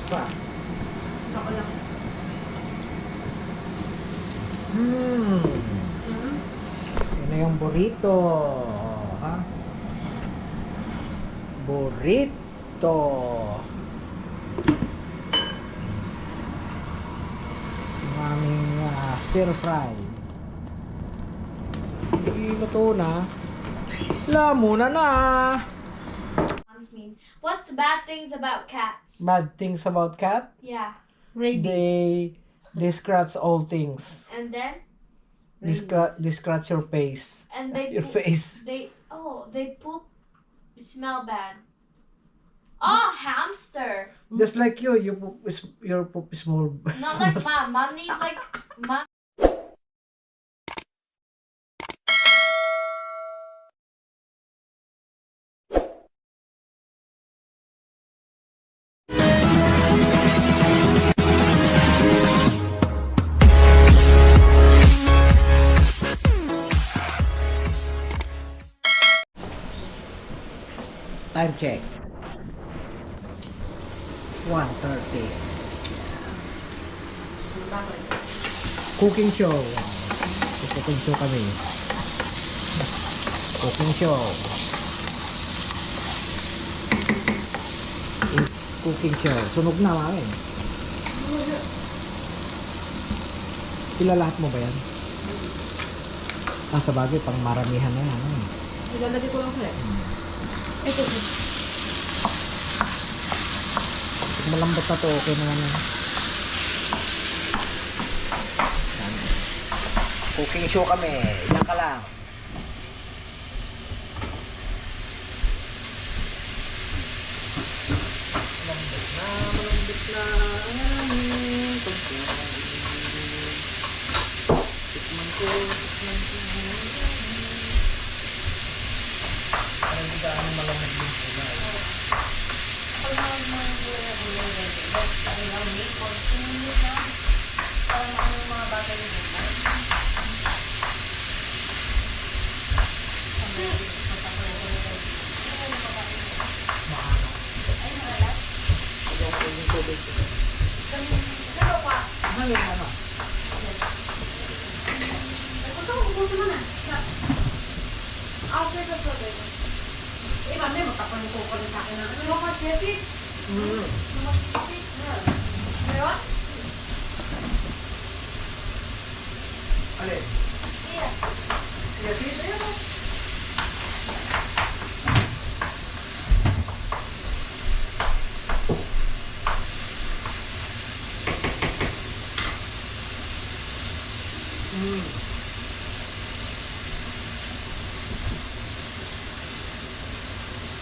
Pa. Ako lang. Yun na yung burrito. Ha? Burrito. Yung aming stir fry. Luto na. Muna na. What's the bad things about cats? Bad things about cat? Yeah. They scratch all things. And then They scratch your face. and they Your poop, face. they poop smell bad. Oh, hamster. Just like you your poop is small. Not like mom. Mom needs like mom. Time check. 1:30. Cooking show. Cooking show kami. Cooking show. It's cooking show. Sunog na mami. Ilalahat mo ba yan? Sa bagay, pang maramihan na yan. Ilalagay ko lang sa'yo. Ito. Pag malambot na to, okay naman yan. Cooking show kami. Yan ka lang. Malambot na ang aming pagkain. Tikman ko. Parang hindi ka ano malamig yung kulay. After the program. Mami, magpapanin ko rin sa akin na. You want my Jeffy? You want Jeffy? Meron? Alin? Yes. Yes, yes, yes.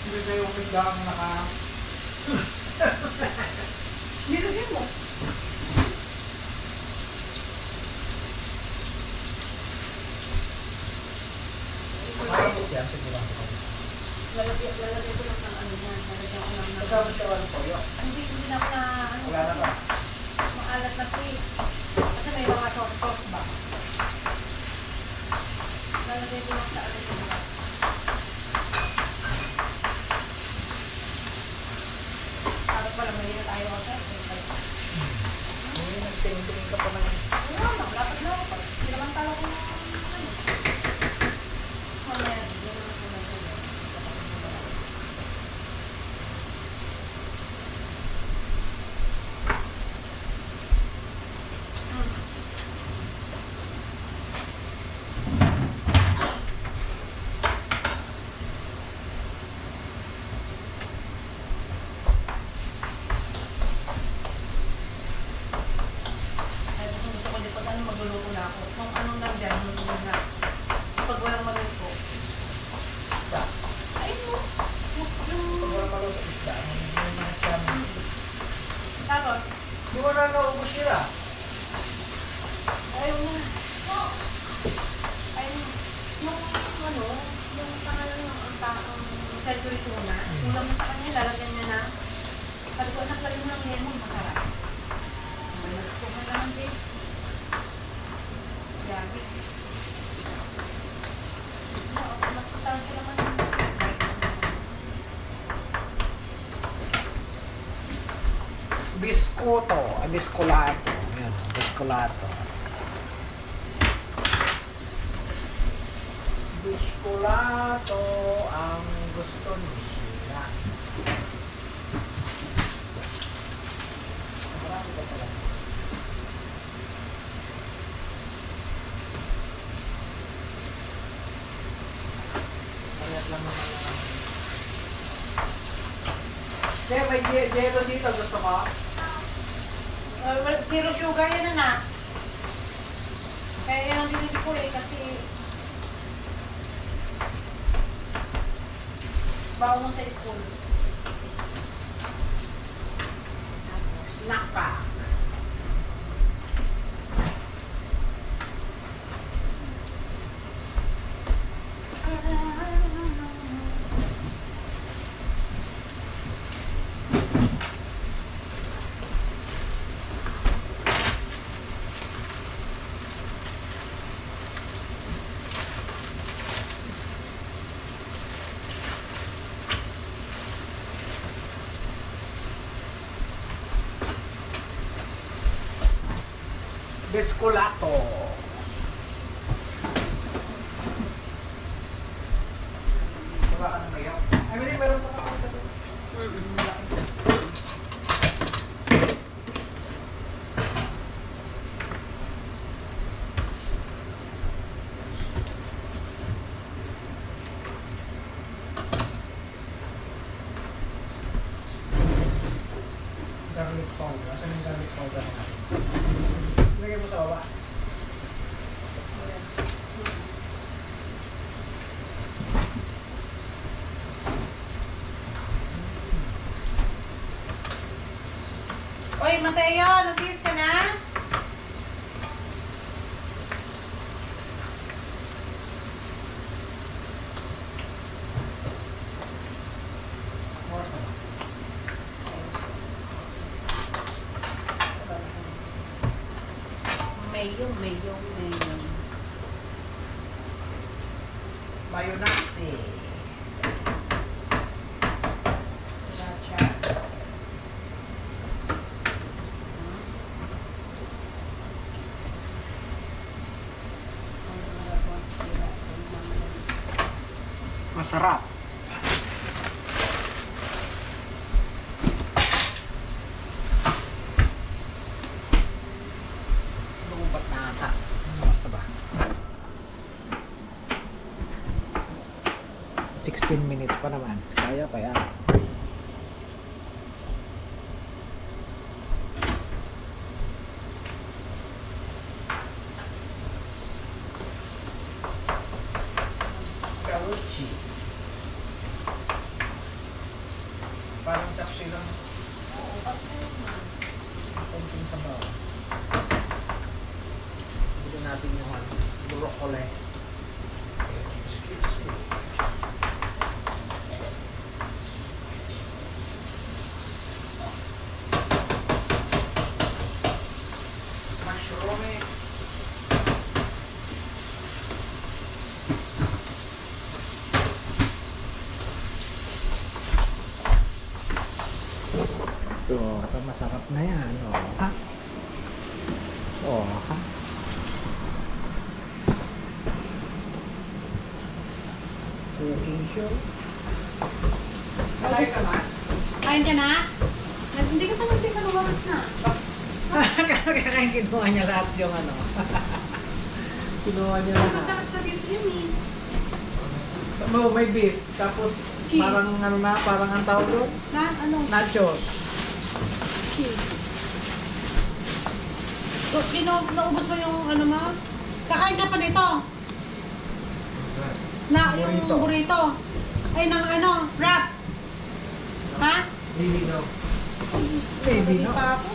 Hindi kayo biglang naka... Nilagyan mo. Marabot yan, siguro. Lalagay ko lang ng ano yan. Lalagyan ko lang ng... Magkabot ka ng toyo? Hindi na ako na ano. Wala na ba? Maalat na po eh. Kasi may mga sauce ba? Lalagay ko lang sa ano ko ba? Tapos pala mali na tayo ako. Hindi, nagtingin-tingin ka pa ng... Wala na, dapat na ako. Hindi naman talo ko na ano. Mamaya, hindi naman ko na ito. Gusto ko din pag ano magluluto na ako. Kung anong nandyan, nandyan na. Pag walang maluto. Isda. Ay mo. Pag wala maluto isda, yung mga isda mo. Tapos, Di mo na naubos sila. ayaw mo. Ay, yung ano, yung pangalan ng ang celebrity ko na, ulam mo sa kanya, lalagyan niya na. Sabi ko, anak, lagyan mo ng lemon, masarap. May nagustuhan naman din. Gabi. Nakatawa sila man. Biscoto. Biscolato. Yan, biscolato. Biscolato ang gusto ni Sheila. Marami ka pala. Kaya lang naman lang. Kaya may yelo dito, gusto ko? Zero sugar yan na. Kaya yan ang binili ko eh, kasi baon mo sa school. Snack pack. Biscolato. Wala ka na mayaw. Ay, meron pa ako sa garlic powder. Asan yung garlic powder natin? Lagay mo sa baba. Oy, Mateo, nag-kiss ka na? Oras na ba? Mayo. Mayonnaise. Sriracha. Masarap. Lumpat na ata. Basta ba? 16 minutes pa naman. Kaya. Kauchi. Parang taxi lang. Oo, bakit naman? Konting sabaw. Bili natin yung broccoli. Excuse me. Mushroom. Ito masarap na yan. Ha? Ha? Cooking show. Kain ka na? Kain ka na? Hindi ka pa nagtinda ng oras na. Kakain kinuha niya lahat yung kinuha niya lahat. Masarap sa beef yun eh. May beef. Tapos Cheese. parang parang ang tawag doon? Nachos. Cheese. So, naubos mo yung mo? Kakain ka pa nito? Yung burrito. Ay, wrap. Ha? Baby no. Baby no. Pa ako.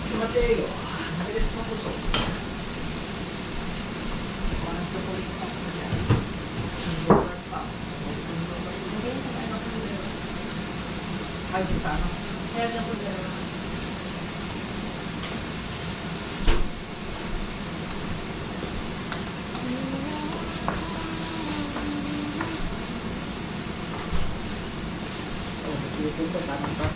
Si Mateo. Mabilis mabusog. Parang chocolate pa ko niya. Sugar pa. Ay, sa ano? Meron ako dyan. YouTube ko, tamang pa.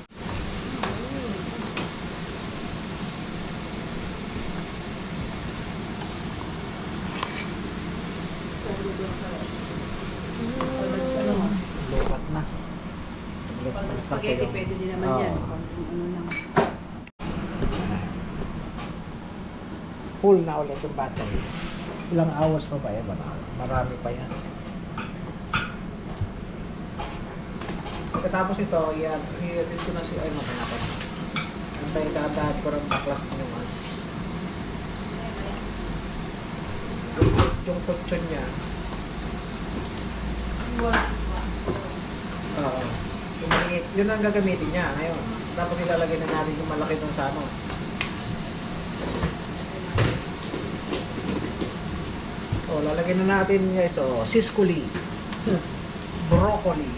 Lukat na. Spaghetti, pwede din naman yan. Oo. Kung ano lang. Full na ulit yung battery. Ilang hours pa ba yan? Marami pa yan. Pagkatapos ito, i-edit ko na si ay mamaya ko. Antay dadaan ko rin baklas yung ano. Yung kutsyon niya. Oo. Yung maliit, yun ang gagamitin niya ngayon. Tapos ilalagay na natin yung malaki dun sa ano. Oh, lalagyan na natin guys, siscoli. Broccoli.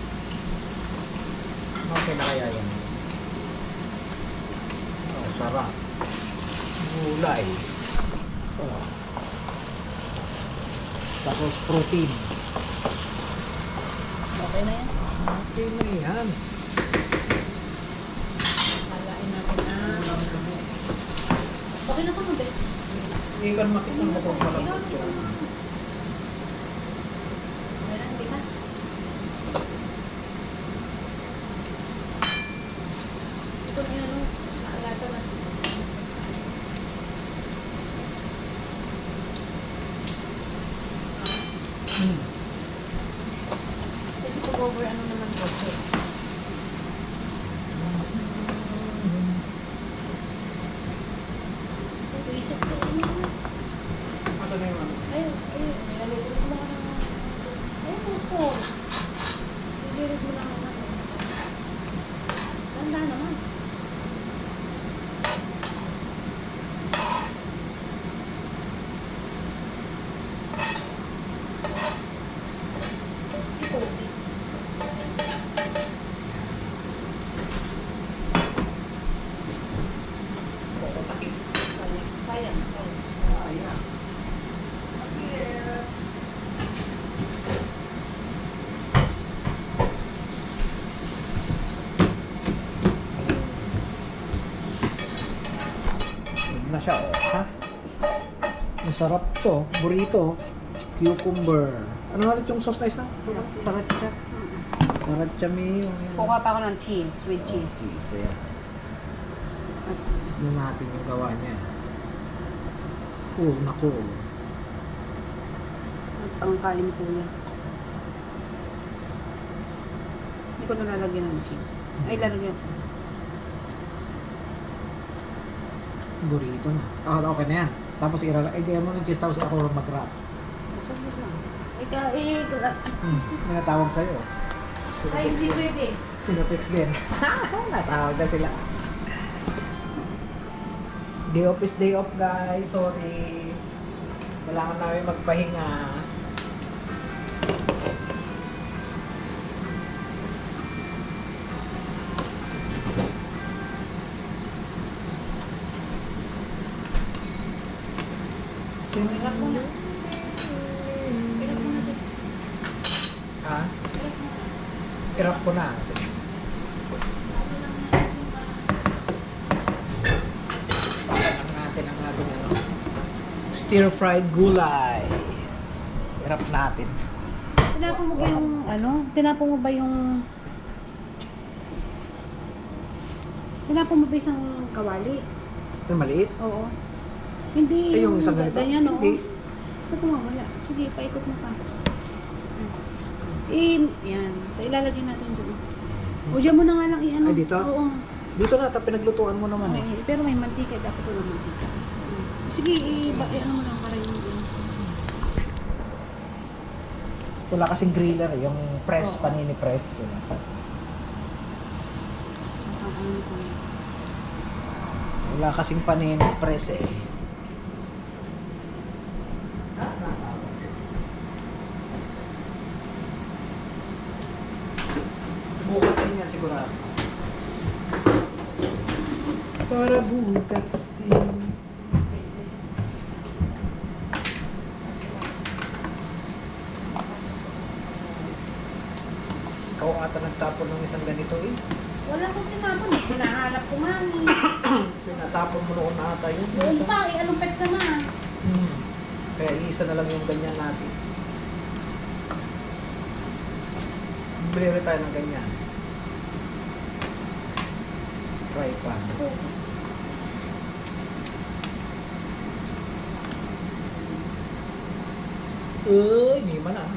Okay na kaya yan. Oh, sarap. Gulay. Oh. Tapos protein. Okay na yan. Okay na yan. Halain natin na. Okay na pa mo, Bek. Hindi ka makita mo kung malambot yun. Meron, di ka? Ito na yan, naalata na. Kasi pag-over, ano naman po? Ito, isip ko. Asa na yung ano? Ayun, nilalagay ko lang ng... Ayun, gusto. Nililig mo lang ng ano. Ganda naman. Ito. Kukutakit. Sayang. Ayan. Na siya, oh. Ha? Masarap to. Burrito. Cucumber. Ano nga ulit yung sauce na isa? Sriracha. Sriracha mayo. Kuha pa ako ng cheese, with cheese. Cheese, ayan. Ano natin yung gawa niya. Cool na cool. Ang kalim po niya. Hindi ko nalalagyan ng cheese. Ay, lalagyan ko. Burrito na. Okay na yan. Tapos ilagay mo ng cheese tapos ako mag-wrap. Ikaw, Minatawag sa'yo. ay, hindi pwede. Sinupix din. Natawag na sila. Day off is day off guys. Sorry. Kailangan namin magpahinga. Hirap mo na. Hirap mo na din. Ha? Hirap mo na. Irap ko na. Pakailan natin ang ating ano, stir-fried gulay. Irap natin. Tinapon mo ba yung, ano? Tinapon mo ba yung... Tinapon mo ba isang kawali? Yung maliit? Oo. Hindi Ay, yung isang ganito? ganyan, oo. Hindi. Ito wala. Sige, paikot mo pa. Yan. Ilalagay natin doon. O, dyan mo na nga lang i-ano. Ay, dito? Oo. Dito na, pinaglutuan mo naman eh. Okay. Pero may mantika. Dapat walang mantika. Sige, ano mo lang para yung doon. Wala kasing griller eh, yung press, Oo. panini press. Yun. Ano ko. Wala kasing panini press eh. Bukas din yan sigurado. Para bukas din. Ikaw ata nagtapon ng isang ganito eh. Wala akong tinapon. Hinahanap ko nga ni. Pinatapon mo noon na ata yun. Doon Isa. pa, anong petsa na? Kaya isa na lang yung ganyan natin. Bili rin tayo ng ganyan. Fry pan. Uy, hindi man ah.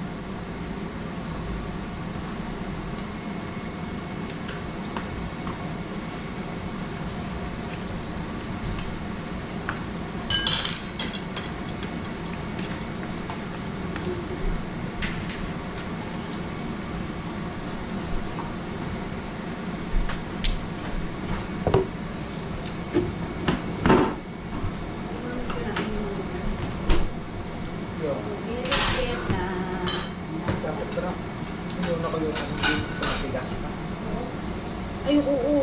Yo, dapat ba na? Hindi na ko yung beans na tigas pa. Ay, oo.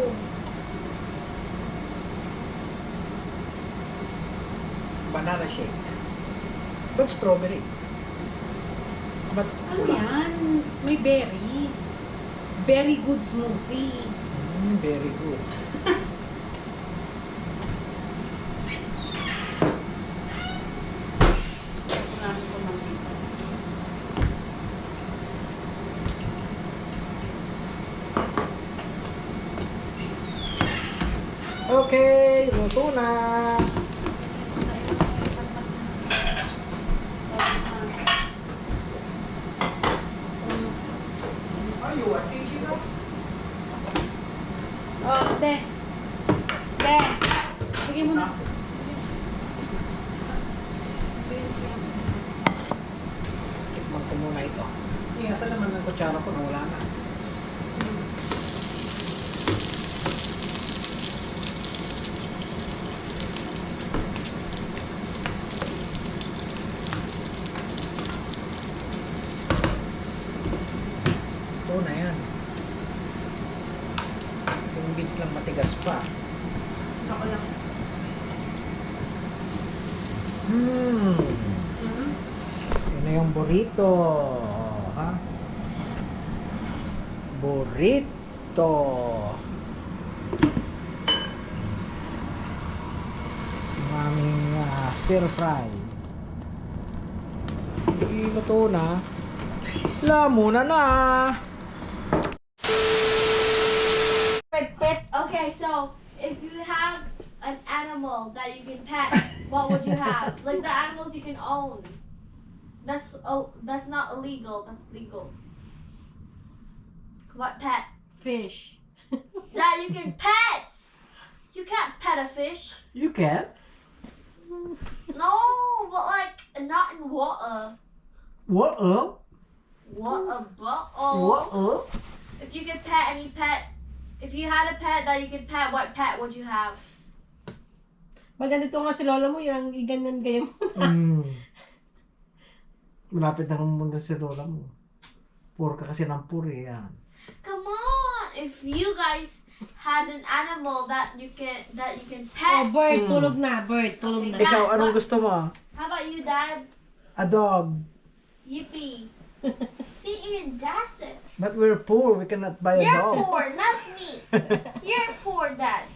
Banana shake. But strawberry. But Ano yan? May berry. Very good smoothie. Very good. Marami ko man dito. Okay, luto na. Are you watching Shiro? Oh, de. De. Sige mo na. Tikman ko muna ito. Saan naman ang kutsara ko na wala na. Ito na yan. Yung beans lang matigas pa. Ako lang. Yun na yung burrito. Ha? Burrito. Yung aming stir fry. Iluto na. Lamuna na. Okay, so if you have an animal that you can pet, what would you have? Like the animals you can own. That's not illegal. That's legal. What pet? Fish. That you can pet. You can't pet a fish. You can? No, but like not in water. What up? Water, but What up? if you could pet any pet, if you had a pet that you could pet, what pet would you have? Maganda nga si lola mo, yung ganyan kayo. Malapit na kang muna si lola mo. Pur ka kasi ng puri yan. Come on, if you guys had an animal that you can Oh, pet. bird, tulog na. Bird, tulog na. Okay. Ikaw, Dad, anong what- gusto mo? How about you, Dad? A dog. Yippee. See, even Dad said. But we're poor, we cannot buy a You're dog. poor, not me. You're poor, Dad.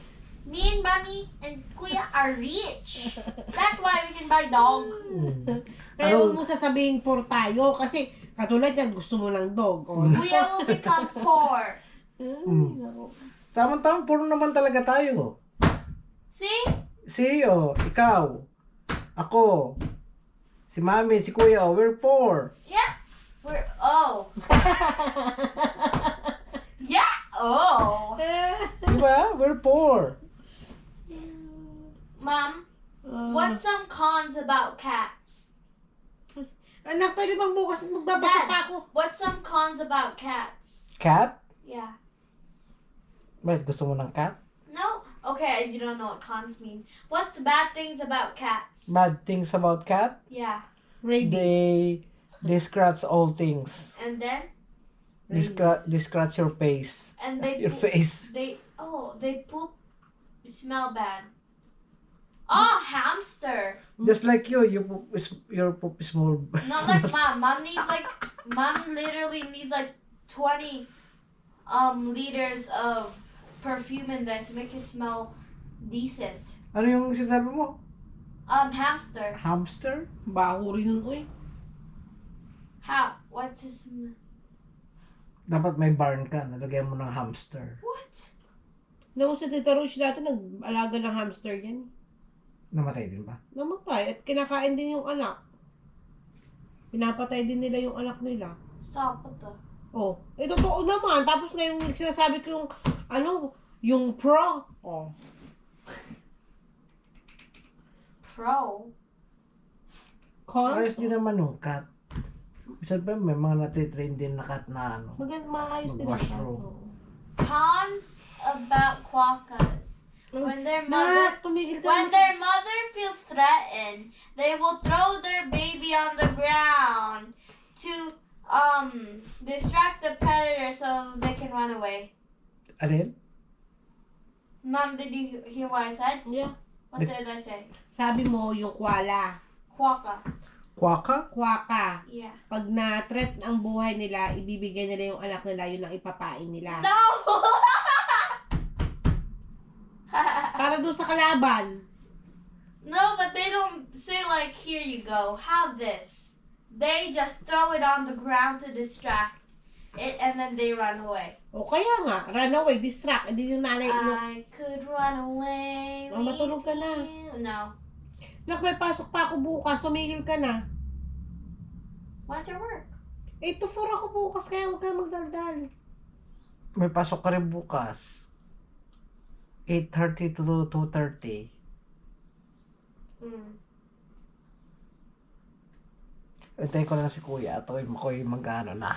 Me and Mommy and Kuya are rich. That's why we can buy dog. Kaya huwag mo sasabihin poor tayo kasi katulad yan, gusto mo ng dog. O, Kuya will become poor. Tama-tama, puro naman talaga tayo. See? Si, ikaw, ako, si mami, si kuya, we're poor. Yeah. We're yeah. Oh. Diba? We're poor. Mom, what's some cons about cats? Anak, pwede bang bukas magbabasa Dad, pa ako? what's some cons about cats? Cat? Yeah. Bakit gusto mo ng cat? No? Okay, you don't know what cons mean. What's the bad things about cats? Bad things about cat? Yeah. Rabies. They scratch all things. And then? They scratch your face. And they Your poop, face. they poop, smell bad. Oh, hamster. Just like you your poop is small. Not like mom. Mom literally needs like 20 liters of perfume in there to make it smell decent. Ano yung sinasabi mo? Hamster. Hamster? Baho rin nun, uy. How? What's his? Dapat may barn ka, nalagyan mo ng hamster. What? Naku sa Tita Roach dati, nag-alaga ng hamster yan. Namatay din ba? Namatay at kinakain din yung anak. Pinapatay din nila yung anak nila. Stop. What the? Oh, totoo naman. Tapos ngayon sinasabi ko yung, yung pro. Oh. Pro. Con. Ayos din naman yung cat. Isa pa may mga natitrain din na cat na ano. Maayos din ang Mag-washroom. kaso. Cons about quokkas. When their mother Tumigil ka. When their mother feels threatened, they will throw their baby on the ground to distract the predator so they can run away. Alin? Mom, did you hear what I said? Yeah. What did I say? Sabi mo yung koala. Quokka. Quaka? Kwaka. Yeah. Pag na-threat ang buhay nila, ibibigay nila yung anak nila, yun ang ipapain nila. No! Para doon sa kalaban. No, but they don't say like, here you go, have this. They just throw it on the ground to distract it and then they run away. O kaya nga, run away, distract. Hindi yung nanay. I could run away Oh, matulog ka na. with you. No. Nak, may pasok pa ako bukas, tumigil ka na. What's your work? 8 to 4 ako bukas, kaya huwag ka magdaldal. May pasok ka rin bukas. 8:30 to 2:30. Antay ko lang si kuya at ako'y mag-ano na.